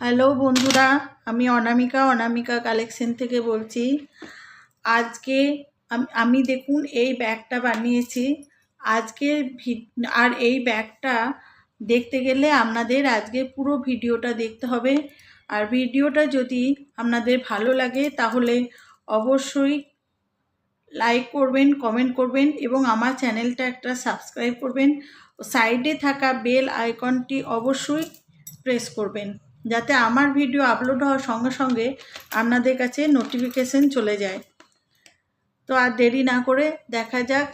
Hello বন্ধুরা, আমি অনামিকা collection থেকে বলছি। আজকে আমি দেখুন এই ব্যাগটা বানিয়েছি আজকে। আর এই ব্যাগটা দেখতে গেলে আপনাদের আজকে পুরো ভিডিওটা দেখতে হবে। আর ভিডিওটা যদি আপনাদের ভালো লাগে তাহলে অবশ্যই লাইক করবেন, কমেন্ট করবেন এবং আমার চ্যানেলটা একটা সাবস্ক্রাইব করবেন। সাইডে থাকা বেল আইকনটি অবশ্যই প্রেস করবেন, যাতে আমার ভিডিও আপলোড হওয়ার সঙ্গে সঙ্গে আপনাদের কাছে নোটিফিকেশন চলে যায়। তো আর দেরি না করে দেখা যাক।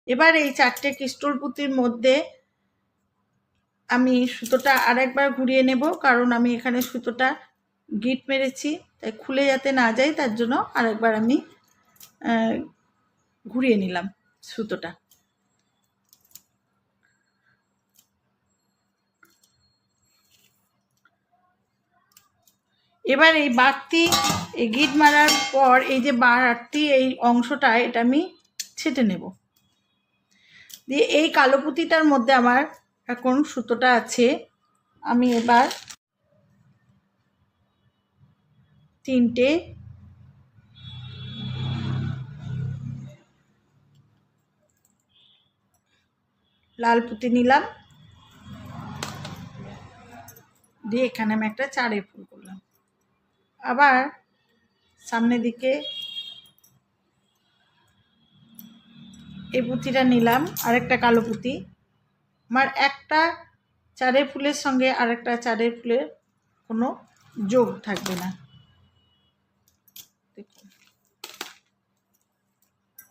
এবার এই চারটে ক্রিস্টাল পুঁতির মধ্যে আমি সুতোটা আরেকবার ঘুরিয়ে নেব, কারণ আমি এখানে সুতোটা গিট মেরেছি, তাই খুলে যাতে না যায় তার জন্য আরেকবার আমি ঘুরিয়ে নিলাম সুতোটা। এবার এই বাড়তি এই গিট মারার পর এই যে বাড়তি এই অংশটা এটা আমি ছেটে নেব। দিয়ে এই কালো পুঁতিটার মধ্যে আমার এখন সুতোটা আছে, আমি এবার তিনটে লাল পুঁতি নিলাম, দিয়ে এখানে আমি একটা চারের ফুল করলাম। আবার সামনের দিকে এই পুঁতিটা নিলাম, আরেকটা কালো পুঁতি। আমার একটা চারের ফুলের সঙ্গে আরেকটা চারের ফুলের কোনো যোগ থাকবে না। দেখুন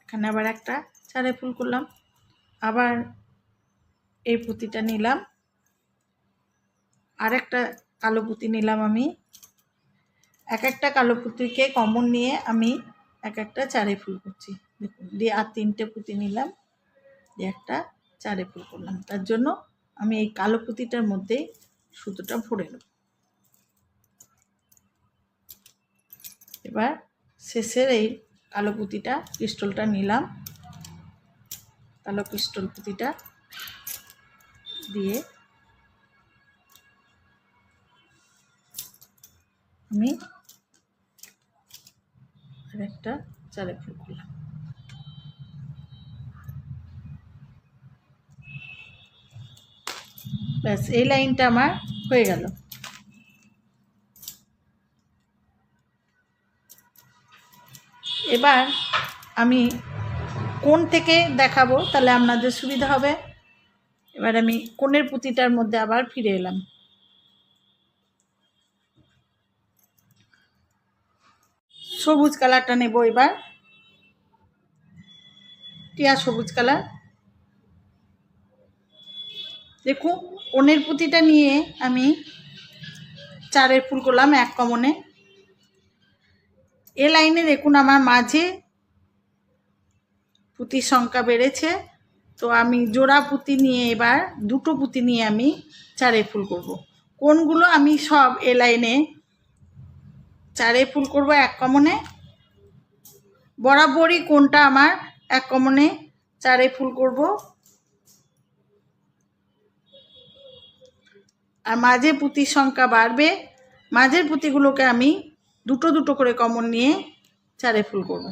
এখানে আবার একটা চারের ফুল করলাম, আবার এই পুঁতিটা নিলাম, আরেকটা কালো পুঁতি নিলাম। আমি এক একটা কালো পুঁতিকে কমন নিয়ে আমি এক একটা চারে ফুল করছি। দেখুন, দিয়ে আর তিনটে পুঁতি নিলাম, দিয়ে একটা চারে ফুল করলাম। তার জন্য আমি এই কালো পুঁতিটার মধ্যে সুতোটা ভরে নেব। এবার শেষের এই কালো পুঁতিটা ক্রিস্টালটা নিলাম, কালো ক্রিস্টাল পুঁতিটা দিয়ে আমি আরেকটা চারে ফুল করলাম। ব্যাস, এই লাইনটা আমার হয়ে গেল। এবার আমি কোণ থেকে দেখাবো, তাহলে আপনাদের সুবিধা হবে। এবার আমি কোণের পুঁতিটার মধ্যে আবার ফিরে এলাম। সবুজ কালারটা নেব, এবার টিয়া সবুজ কালার। দেখুন কোণের পুঁতিটা নিয়ে আমি চারের ফুল করলাম এক কমনে। এ লাইনে দেখুন আমার মাঝে পুঁতির সংখ্যা বেড়েছে, তো আমি জোড়া পুঁতি নিয়ে এবার দুটো পুঁতি নিয়ে আমি চারে ফুল করব। কোনগুলো আমি সব এ লাইনে চারে ফুল করব এক কমনে, বরাবরই কোনটা আমার এক কমনে চারে ফুল করব। আর মাঝে পুঁতির সংখ্যা বাড়বে, মাঝের পুঁতিগুলোকে আমি দুটো দুটো করে কমন নিয়ে চারে ফুল করব।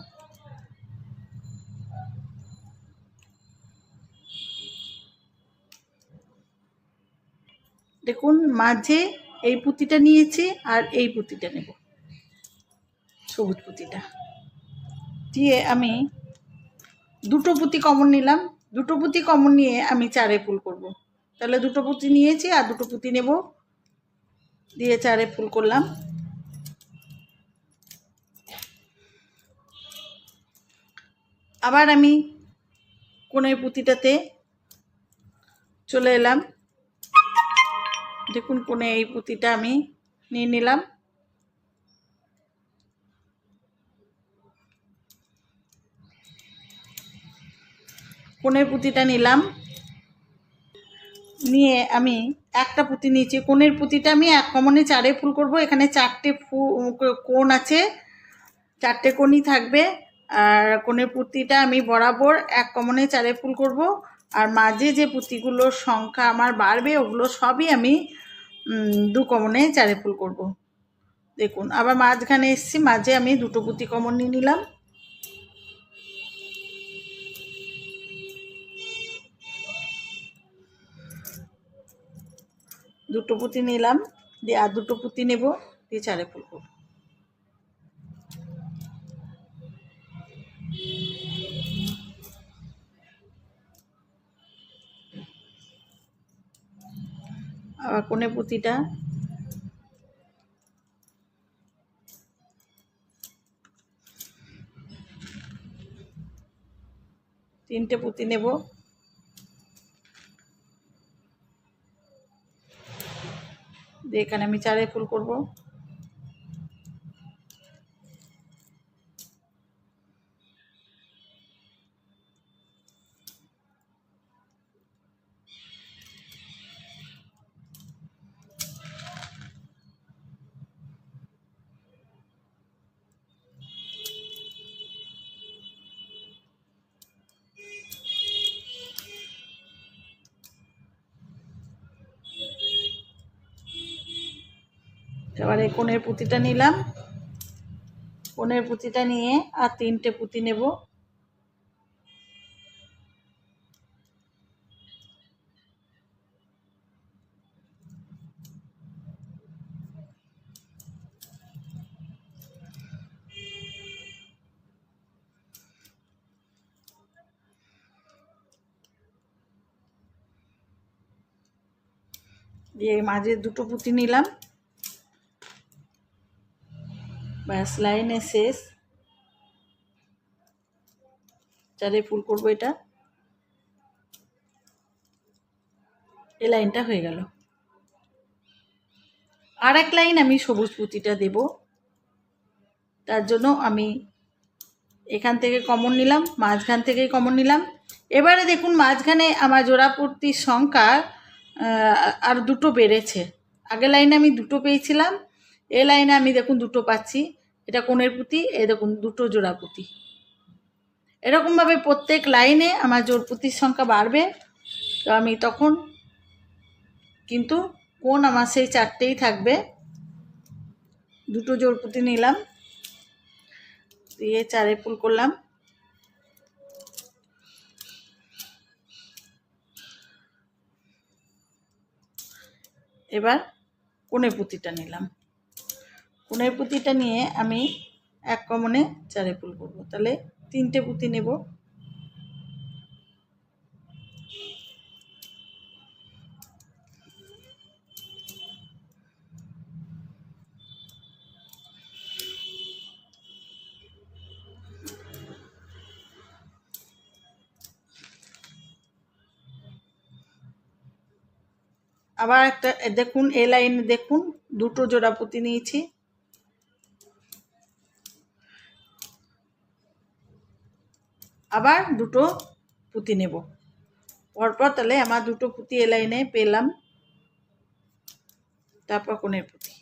দেখুন মাঝে এই পুঁতিটা নিয়েছি আর এই পুঁতিটা নেব, সবুজ পুঁতিটা দিয়ে আমি দুটো পুঁতি কমন নিলাম। দুটো পুঁতি কমন নিয়ে আমি চারে ফুল করব। তাহলে দুটো পুঁতি নিয়েছি আর দুটো পুঁতি নেব, দিয়ে চারে ফুল করলাম। আবার আমি কোণের পুঁতিটাতে চলে এলাম। দেখুন কোণে এই পুঁতিটা আমি নিয়ে নিলাম, কোণের পুঁতিটা নিলাম, নিয়ে আমি একটা পুঁতি নিয়েছি। কোণের পুঁতিটা আমি এক কমনে 4 ফুল করব। এখানে 4টে কোণ আছে, 4টে কোণই থাকবে। আর কোণের পুঁতিটা আমি বরাবর এক কমনে 4 ফুল করব। আর মাঝে যে পুঁতিগুলোর সংখ্যা আমার বাড়বে ওগুলো সবই আমি 2 কমনে 4 ফুল করব। দেখুন আবার মাঝখানে এসছি, মাঝে আমি 2টো পুঁতি কমন নিয়ে নিলাম। দুটো পুঁতি নিলাম, দিয়ে আর 2টো পুঁতি নেব, দিয়ে 4 ফুল করব। আবার কোণের পুঁতিটা তিনটে পুঁতি নেব, দিয়ে এখানে আমি 4 ফুল করব। এবারে কোণের পুঁতিটা নিলাম, কোণের পুঁতিটা নিয়ে আর 3টে পুঁতি নেব। দিয়ে মাঝে 2টো পুঁতি নিলাম, ব্যাস লাইনে শেষ। 4 ফুল করব। এটা এই লাইনটা হয়ে গেল। আর এক লাইন আমি সবুজ পুঁতিটা দেব, তার জন্য আমি এখান থেকে কমন নিলাম, মাঝখান থেকেই কমন নিলাম। এবারে দেখুন মাঝখানে আমার জোড়া পুঁতির সংখ্যা আর 2টো বেড়েছে। আগের লাইনে আমি 2টো পেয়েছিলাম, এই লাইনে আমি দেখুন 2টো পাচ্ছি। এটা কোণের পুঁতি, এই দেখুন 2টো জোড়া পুঁতি। এরকমভাবে প্রত্যেক লাইনে আমার জোড় পুঁতির সংখ্যা বাড়বে। তো আমি তখন কিন্তু কোণ আমার সেই 4টেই থাকবে। 2টো জোড় পুঁতি নিলাম, দিয়ে 4 ফুল করলাম। এবার কোণের পুঁতিটা নিলাম, কোণের পুঁতিটা নিয়ে আমি এক কমনে 4 ফুল করব। তাহলে 3টে পুঁতি নেব। আবার একটা দেখুন এই লাইনে দেখুন 2টো জোড়া পুঁতি নিয়েছি, আবার 2টো পুঁতি নেব পরপর। তাহলে আমার 2টো পুঁতি এই লাইনে পেলাম। তারপর কোণের পুঁতি,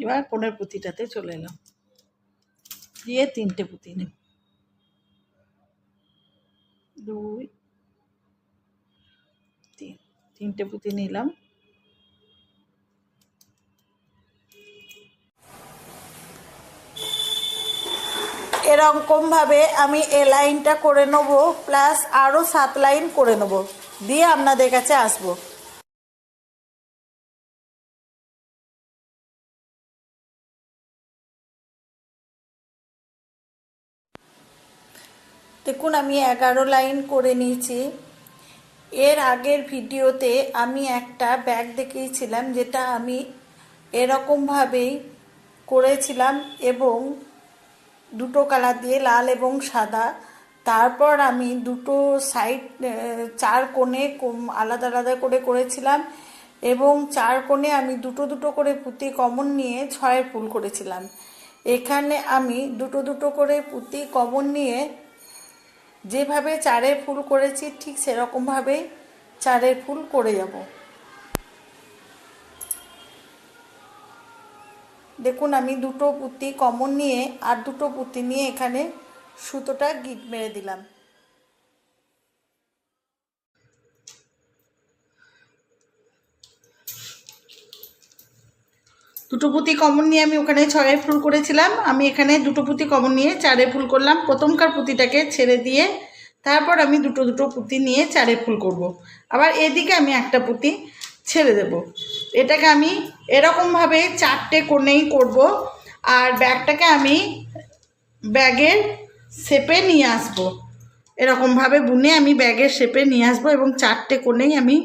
এবার কোণের পুঁতিটাতে চলে এলাম, দিয়ে 3টে পুঁতি নেব, 2 3, 3টে পুঁতি নিলাম। এরকমভাবে আমি এ লাইনটা করে নেব, প্লাস আরও 7 লাইন করে নেব, দিয়ে আপনাদের কাছে আসবো। দেখুন আমি 11 লাইন করে নিয়েছি। এর আগের ভিডিওতে আমি একটা ব্যাগ দেখিয়েছিলাম, যেটা আমি এরকমভাবেই করেছিলাম এবং দুটো কালার দিয়ে, লাল এবং সাদা। তারপর আমি দুটো সাইড 4 কোণে আলাদা আলাদা করে করেছিলাম এবং 4 কোণে আমি দুটো দুটো করে পুঁতি কমন নিয়ে 6 ফুল করেছিলাম। এখানে আমি দুটো দুটো করে পুঁতি কমন নিয়ে যেভাবে 4 ফুল করেছি ঠিক সেরকমভাবেই 4 ফুল করে যাব। দেখুন আমি দুটো পুঁতি কমন নিয়ে আর দুটো পুঁতি নিয়ে এখানে সুতোটা গিট মেরে দিলাম। দুটো পুঁতি কমন নিয়ে আমি ওখানে 6 ফুল করেছিলাম, আমি এখানে দুটো পুঁতি কমন নিয়ে 4 ফুল করলাম। প্রথমকার পুঁতিটাকে ছেড়ে দিয়ে তারপর আমি দুটো দুটো পুঁতি নিয়ে 4 ফুল করব। আবার এদিকে আমি একটা পুঁতি ছেড়ে দেব। এটাকে আমি এরকমভাবে 4টে কোণেই করব। আর ব্যাগটাকে আমি ব্যাগের শেপে নিয়ে আসব, এরকমভাবে বুনে আমি ব্যাগের শেপে নিয়ে আসবো এবং 4টে কোণেই আমি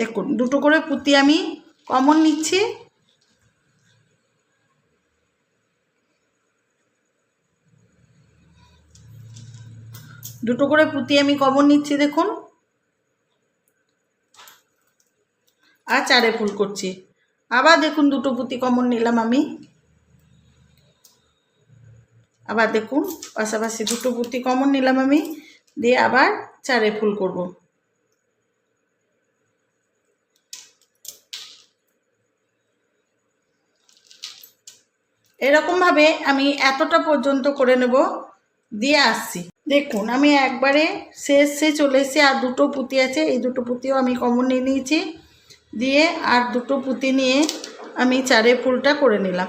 দেখুন দুটো করে পুঁতি আমি কমন নিচ্ছি। দুটো করে পুঁতি আমি কমন নিচ্ছি দেখুন, আর 4 ফুল করছি। আবার দেখুন দুটো পুঁতি কমন নিলাম আমি, আবার দেখুন পাশাপাশি দুটো পুঁতি কমন নিলাম আমি, দিয়ে আবার 4 ফুল করব। এরকমভাবে আমি এতটা পর্যন্ত করে নেব, দিয়ে আসছি। দেখুন আমি একবারে শেষে চলে এসেছি, আর দুটো পুঁতি আছে, এই দুটো পুঁতিও আমি কমন নিয়ে নিয়েছি, দিয়ে আর দুটো পুঁতি নিয়ে আমি 4 ফুলটা করে নিলাম।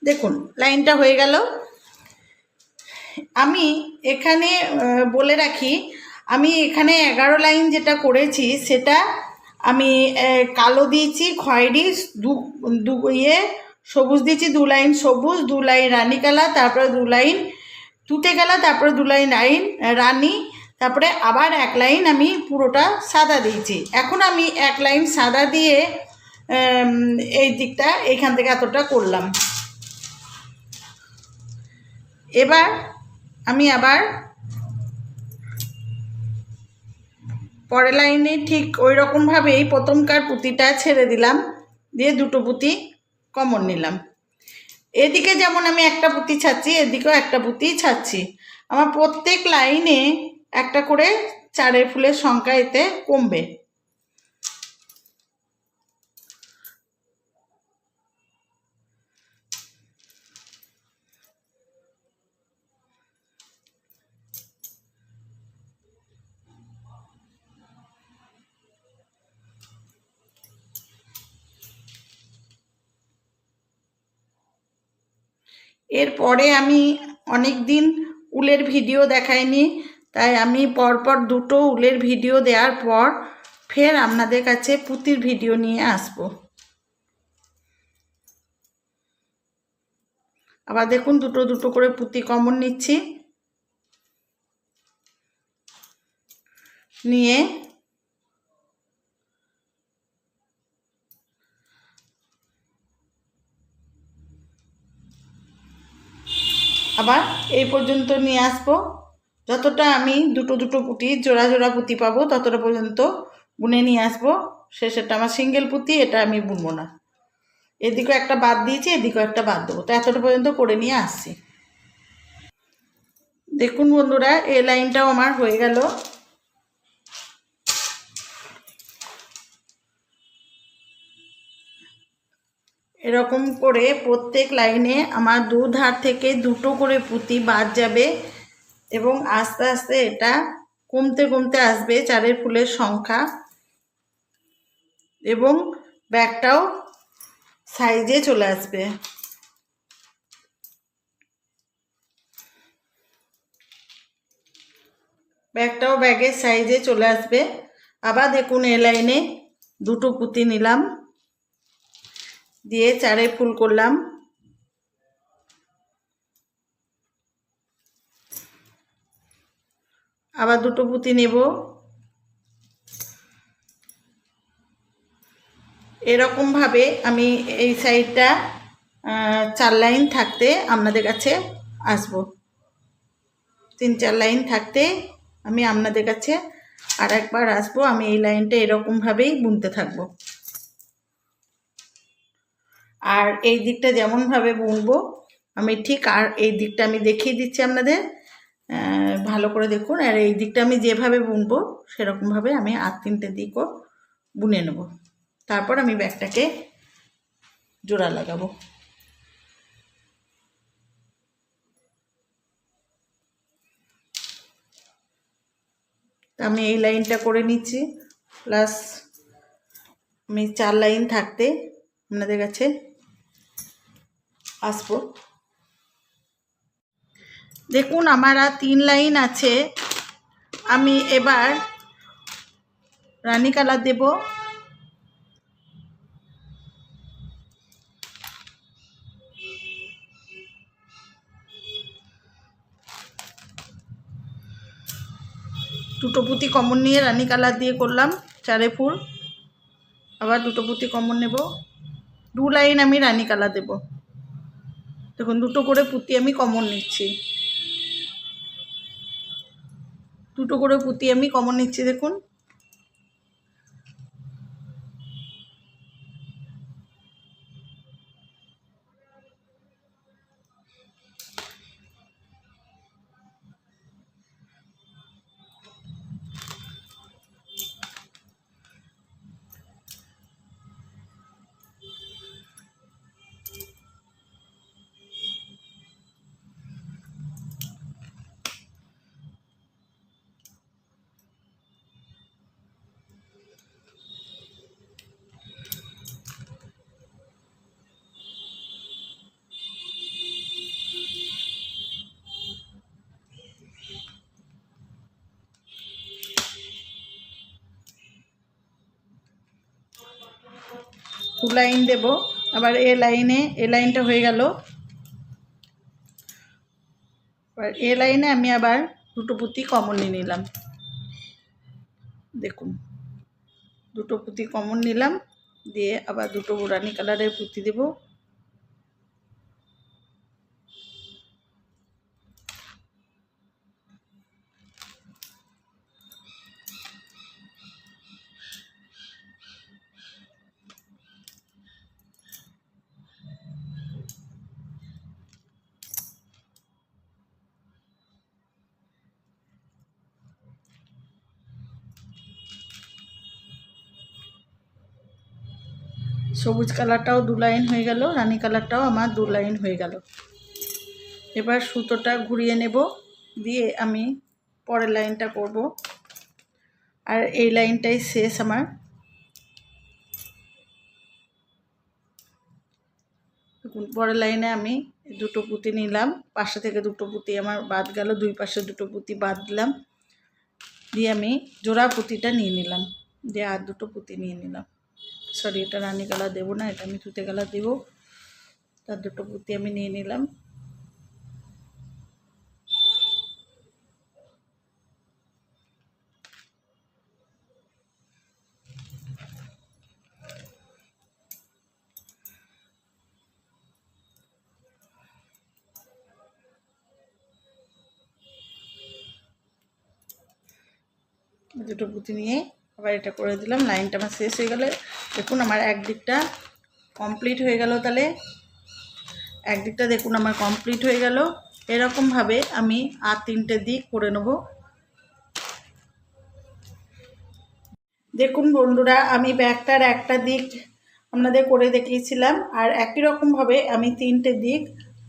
দেখুন লাইনটা হয়ে গেল। আমি এখানে বলে রাখি, আমি এখানে 11 লাইন যেটা করেছি সেটা আমি কালো দিয়েছি, খয়েরি দু সবুজ দিয়েছি, 2 লাইন সবুজ, 2 লাইন রানী কালার, তারপরে 2 লাইন তুতে কালার, তারপরে 2 লাইন রানী, তারপরে আবার 1 লাইন আমি পুরোটা সাদা দিয়েছি। এখন আমি 1 লাইন সাদা দিয়ে এই দিকটা এইখান থেকে এতটা করলাম। এবার আমি আবার পরের লাইনে ঠিক ওই রকমভাবেই প্রথমকার পুঁতিটা ছেড়ে দিলাম, দিয়ে দুটো পুঁতি কমন নিলাম। এদিকে যেমন আমি একটা পুঁতি ছাড়ছি, এদিকেও একটা পুঁতি ছাড়ছি। আমার প্রত্যেক লাইনে একটা করে 4 ফুলের সংখ্যা এতে কমবে। এরপরে আমি অনেক দিন উলের ভিডিও দেখাইনি, তাই আমি পরপর দুটো উলের ভিডিও দেওয়ার পর ফের আপনাদের কাছে পুঁতির ভিডিও নিয়ে আসব। আবার দেখুন দুটো দুটো করে পুঁতি কমন নিচ্ছি, নিয়ে আবার এই পর্যন্ত নিয়ে আসবো। যতটা আমি দুটো দুটো পুঁতি জোড়া জোড়া পুঁতি পাবো ততটা পর্যন্ত বুনে নিয়ে আসবো। শেষেরটা আমার সিঙ্গেল পুঁতি, এটা আমি বুনবো না। এদিকেও একটা বাদ দিয়েছি, এদিকেও একটা বাদ দেবো, তো এতটা পর্যন্ত করে নিয়ে আসছি। দেখুন বন্ধুরা, এই লাইনটাও আমার হয়ে গেল। এরকম করে প্রত্যেক লাইনে আমার দু ধার থেকে দুটো করে পুঁতি বাদ যাবে এবং আস্তে আস্তে এটা কমতে কমতে আসবে চারের ফুলের সংখ্যা, এবং ব্যাগটাও সাইজে চলে আসবে। ব্যাগটাও ব্যাগের সাইজে চলে আসবে। আবার দেখুন এই লাইনে দুটো পুঁতি নিলাম, দিয়ে চারে ফুল করলাম। আবার দুটো পুঁতি নেব। এরকমভাবে আমি এই সাইডটা 4 লাইন থাকতে আপনাদের কাছে আসবো। 3-4 লাইন থাকতে আমি আপনাদের কাছে আর একবার আসবো। আমি এই লাইনটা এরকমভাবেই বুনতে থাকবো। আর এই দিকটা যেমনভাবে বুনবো আমি ঠিক, আর এই দিকটা আমি দেখিয়ে দিচ্ছি আপনাদের, ভালো করে দেখুন। আর এই দিকটা আমি যেভাবে বুনবো সেরকমভাবে আমি আর 3টে দিকও বুনে নেব। তারপর আমি ব্যাগটাকে জোড়া লাগাবো। আমি এই লাইনটা করে নিচ্ছি, প্লাস আমি 4 লাইন থাকতে আপনাদের কাছে আসবো। দেখুন আমার আর 3 লাইন আছে। আমি এবার রানী কালার দেব। দুটো পুঁতি কমন নিয়ে রানী কালার দিয়ে করলাম চারে ফুল। আবার দুটো পুঁতি কমন নেব, 2 লাইন আমি রানী কালার দেব। দেখুন দুটো করে পুঁতি আমি কমন নিচ্ছি, দুটো করে পুঁতি আমি কমন নিচ্ছি। দেখুন টু লাইন দেব। আবার এ লাইনটা হয়ে গেল। এবার এ লাইনে আমি আবার দুটো পুঁতি কমন নিয়ে নিলাম। দেখুন দুটো পুঁতি কমন নিলাম, দিয়ে আবার দুটো রানী কালারের পুঁতি দেব। সবুজ কালারটাও 2 লাইন হয়ে গেল, রানী কালারটাও আমার 2 লাইন হয়ে গেল। এবার সুতোটা ঘুরিয়ে নেব, দিয়ে আমি পরের লাইনটা করব। আর এই লাইনটাই শেষ আমার। দেখুন পরের লাইনে আমি দুটো পুঁতি নিলাম, পাশে থেকে দুটো পুঁতি আমার বাদ গেল, দুই পাশে দুটো পুঁতি বাদ দিলাম, দিয়ে আমি জোড়া পুঁতিটা নিয়ে নিলাম, দিয়ে আর দুটো পুঁতি নিয়ে নিলাম। সরি, এটা রানী কালার দেবো না, এটা আমি তুতে কালার দেবো। তার দুটো পুঁতি আমি নিয়ে নিলাম। দুটো পুঁতি নিয়ে আবার এটা করে দিলাম। লাইনটা আমার শেষ হয়ে গেলে দেখুন আমার একদিকটা কমপ্লিট হয়ে গেল। তাহলে একদিকটা দেখুন আমার কমপ্লিট হয়ে গেল। এরকমভাবে আমি আর তিনটে দিক করে নেব। দেখুন বন্ধুরা, আমি ব্যাগটার একটা দিক আপনাদের করে দেখিয়েছিলাম, আর একই রকমভাবে আমি তিনটে দিক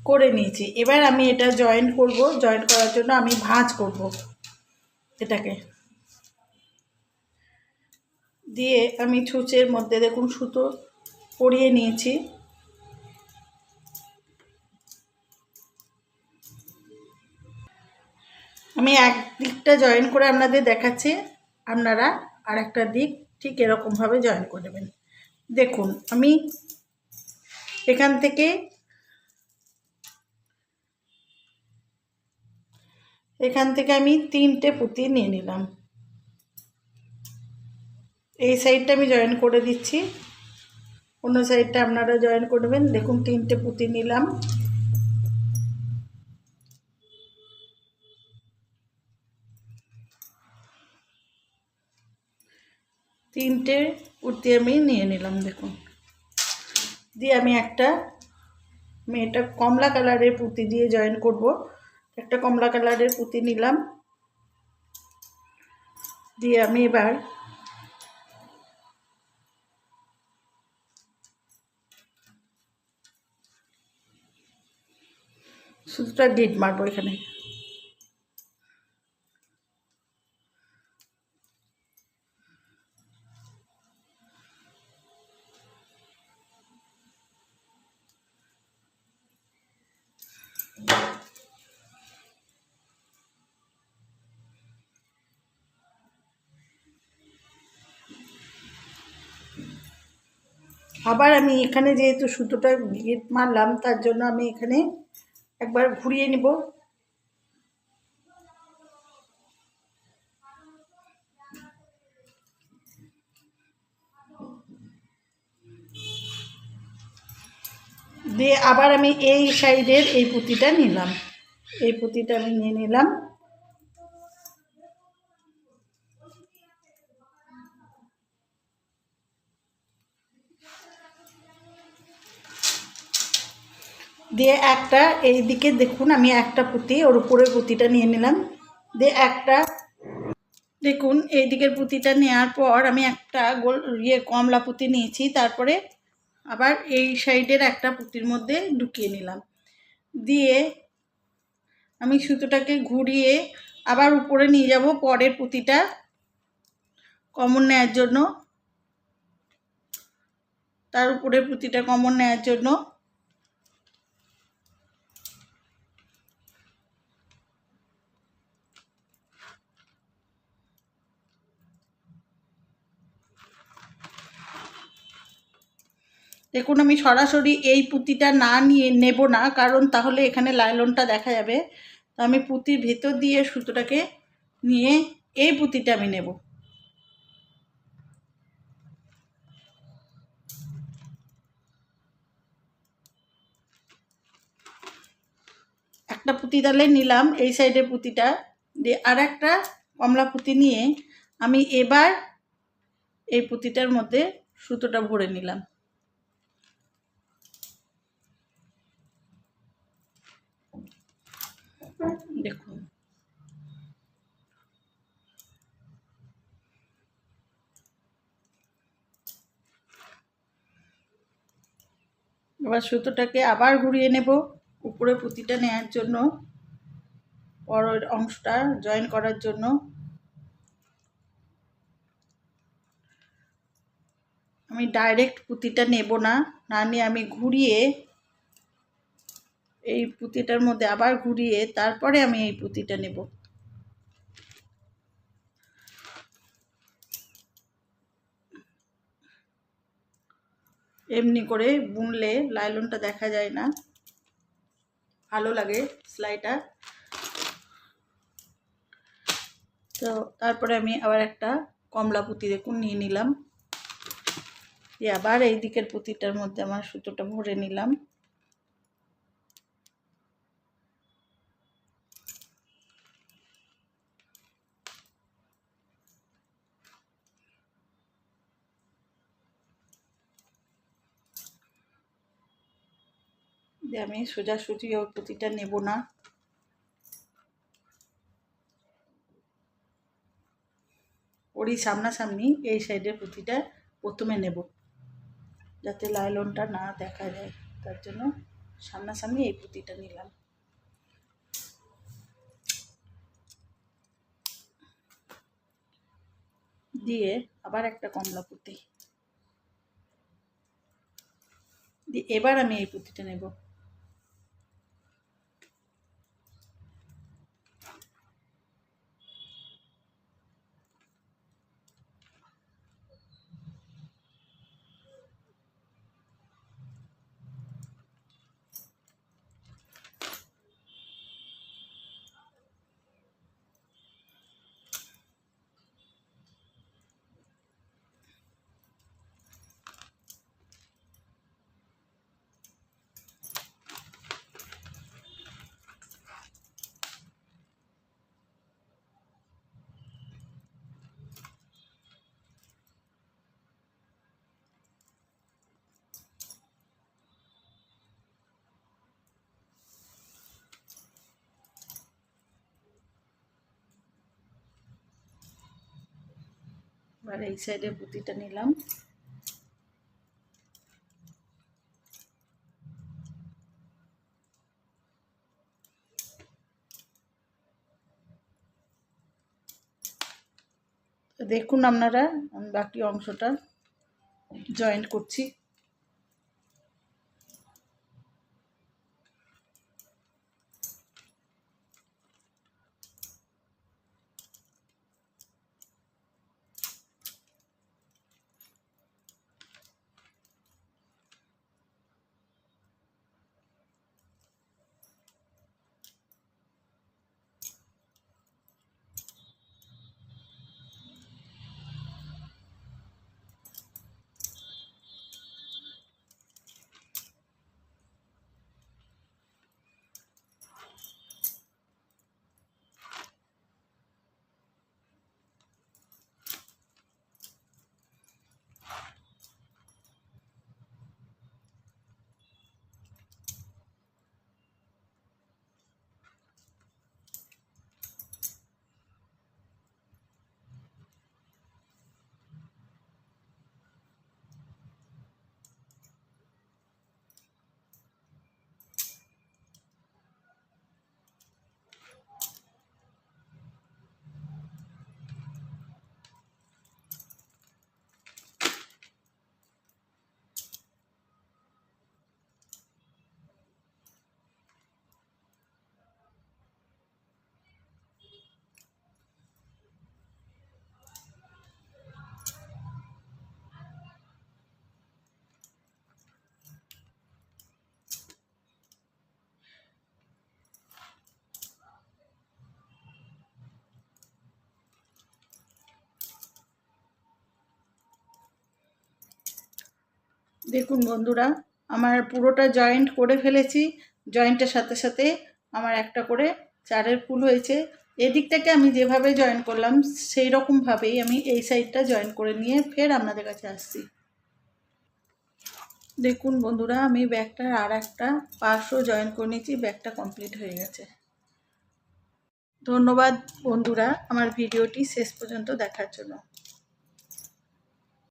করে নিয়েছি। এবার আমি এটা জয়েন করব। জয়েন করার জন্য আমি ভাঁজ করব এটাকে দিয়ে। আমি ছুঁচের মধ্যে দেখুন সুতো পরিয়ে নিয়েছি। আমি এক দিকটা জয়েন করে আপনাদের দেখাচ্ছি, আপনারা আর একটা দিক ঠিক এরকমভাবে জয়েন করে দেবেন। দেখুন আমি এখান থেকে আমি তিনটে পুঁতি নিয়ে নিলাম। এই সাইডটা আমি জয়েন করে দিচ্ছি, অন্য সাইডটা আপনারা জয়েন করবেন। দেখুন তিনটে পুঁতি নিলাম। তিনটে পুঁতি আমি নিয়ে নিলাম দেখুন। দিয়ে আমি এটা কমলা কালারের পুঁতি দিয়ে জয়েন করব। একটা কমলা কালারের পুঁতি নিলাম, দিয়ে আমি এবার সুতোটা ডিট মারবো এখানে। আবার আমি এখানে যেহেতু সুতোটা গিট মারলাম, তার জন্য আমি এখানে একবার ঘুরিয়ে নিব। দিয়ে আবার আমি এই সাইডের এই পুঁতিটা নিলাম, এই পুঁতিটা আমি নিয়ে নিলাম। দিয়ে একটা এই দিকে দেখুন আমি একটা পুঁতি ওর উপরের পুঁতিটা নিয়ে নিলাম। দিয়ে একটা দেখুন এই দিকের পুঁতিটা নেওয়ার পর আমি একটা গোল কমলা পুঁতি নিয়েছি, তারপরে আবার এই সাইডের একটা পুঁতির মধ্যে ঢুকিয়ে নিলাম। দিয়ে আমি সুতোটাকে ঘুরিয়ে আবার উপরে নিয়ে যাব পরের পুঁতিটা কমন নেওয়ার জন্য, তার উপরের পুঁতিটা কমন নেওয়ার জন্য। দেখুন আমি সরাসরি এই পুঁতিটা না নিয়ে নেব না, কারণ তাহলে এখানে লাইলনটা দেখা যাবে। তো আমি পুঁতির ভেতর দিয়ে সুতোটাকে নিয়ে এই পুঁতিটা আমি নেব। একটা পুঁতি তাহলে নিলাম এই সাইডের পুঁতিটা, দিয়ে আর একটা কমলা পুঁতি নিয়ে আমি এবার এই পুঁতিটার মধ্যে সুতোটা ভরে নিলাম। দেখুন এবার সুতোটাকে আবার ঘুরিয়ে নেব উপরে পুঁতিটা নেওয়ার জন্য, পরের অংশটা জয়েন করার জন্য। আমি ডাইরেক্ট পুঁতিটা নেব না, না নিয়ে আমি ঘুরিয়ে এই পুঁতিটার মধ্যে আবার ঘুরিয়ে তারপরে আমি এই পুঁতিটা নেব। এমনি করে বুনলে লাইলনটা দেখা যায় না, ভালো লাগে সেলাইটা। তো তারপরে আমি আবার একটা কমলা পুঁতি দেখুন নিয়ে নিলাম, দিয়ে আবার এই দিকের পুঁতিটার মধ্যে আমার সুতোটা ভরে নিলাম। দিয়ে আমি সোজাসুজি ওই পুঁতিটা নেব না, ওরই সামনাসামনি এই সাইডের পুঁতিটা প্রথমে নেব, যাতে লাইলনটা না দেখা যায়, তার জন্য সামনাসামনি এই পুঁতিটা নিলাম। দিয়ে আবার একটা কমলা পুঁতি দিয়ে এবার আমি এই পুঁতিটা নেব। এবার এই সাইডে পুঁতিটা নিলাম, দেখুন আপনারা আমি বাকি অংশটা জয়েন্ট করছি। দেখুন বন্ধুরা, আমার পুরোটা জয়েন্ট করে ফেলেছি, জয়েন্টের সাথে সাথে আমার একটা করে চারের ফুল হয়েছে। এদিকটাকে আমি যেভাবে জয়েন করলাম সেই রকমভাবেই আমি এই সাইডটা জয়েন করে নিয়ে ফের আপনাদের কাছে আসছি। দেখুন বন্ধুরা, আমি ব্যাগটার আর একটা পার্টও জয়েন করে নিয়েছি, ব্যাগটা কমপ্লিট হয়ে গেছে। ধন্যবাদ বন্ধুরা আমার ভিডিওটি শেষ পর্যন্ত দেখার জন্য।